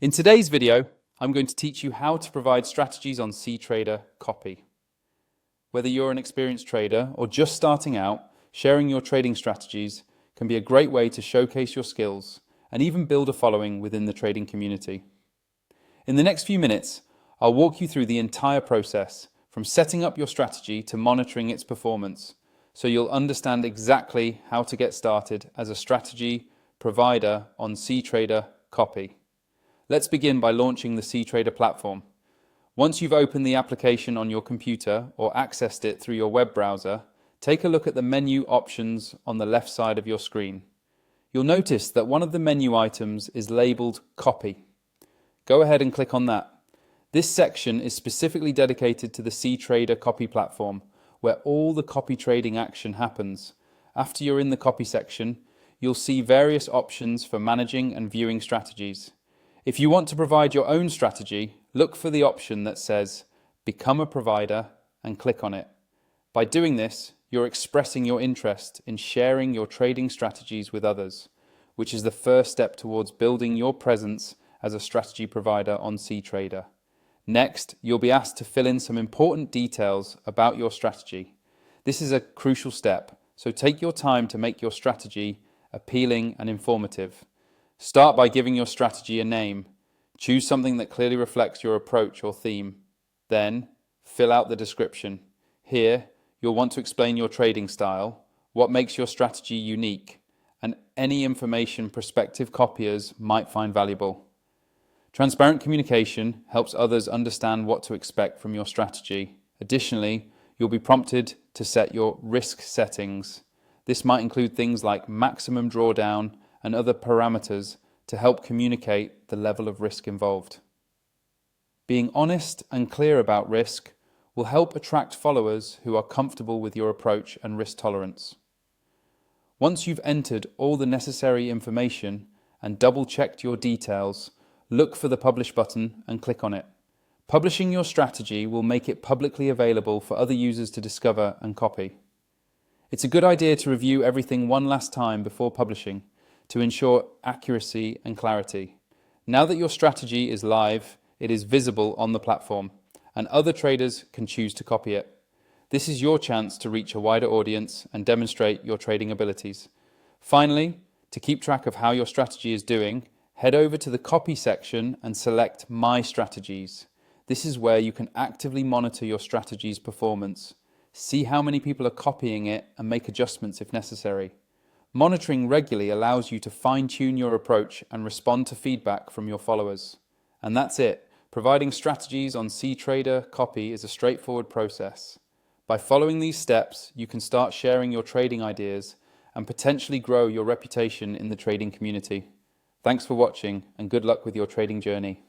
In today's video, I'm going to teach you how to provide strategies on Ctrader copy. Whether you're an experienced trader or just starting out, sharing your trading strategies can be a great way to showcase your skills and even build a following within the trading community. In the next few minutes, I'll walk you through the entire process from setting up your strategy to monitoring its performance, so you'll understand exactly how to get started as a strategy provider on Ctrader copy. Let's begin by launching the Ctrader platform. Once you've opened the application on your computer or accessed it through your web browser, take a look at the menu options on the left side of your screen. You'll notice that one of the menu items is labeled Copy. Go ahead and click on that. This section is specifically dedicated to the Ctrader copy platform, where all the copy trading action happens. After you're in the copy section, you'll see various options for managing and viewing strategies. If you want to provide your own strategy, look for the option that says Become a Provider and click on it. By doing this, you're expressing your interest in sharing your trading strategies with others, which is the first step towards building your presence as a strategy provider on Ctrader. Next, you'll be asked to fill in some important details about your strategy. This is a crucial step, so take your time to make your strategy appealing and informative. Start by giving your strategy a name. Choose something that clearly reflects your approach or theme. Then, fill out the description. Here, you'll want to explain your trading style, what makes your strategy unique, and any information prospective copiers might find valuable. Transparent communication helps others understand what to expect from your strategy. Additionally, you'll be prompted to set your risk settings. This might include things like maximum drawdown and other parameters to help communicate the level of risk involved. Being honest and clear about risk will help attract followers who are comfortable with your approach and risk tolerance. Once you've entered all the necessary information and double-checked your details, look for the Publish button and click on it. Publishing your strategy will make it publicly available for other users to discover and copy. It's a good idea to review everything one last time before publishing, to ensure accuracy and clarity. Now that your strategy is live, it is visible on the platform, and other traders can choose to copy it. This is your chance to reach a wider audience and demonstrate your trading abilities. Finally, to keep track of how your strategy is doing, head over to the Copy section and select My Strategies. This is where you can actively monitor your strategy's performance. See how many people are copying it and make adjustments if necessary. Monitoring regularly allows you to fine-tune your approach and respond to feedback from your followers. And that's it. Providing strategies on Ctrader copy is a straightforward process. By following these steps, you can start sharing your trading ideas and potentially grow your reputation in the trading community. Thanks for watching and good luck with your trading journey.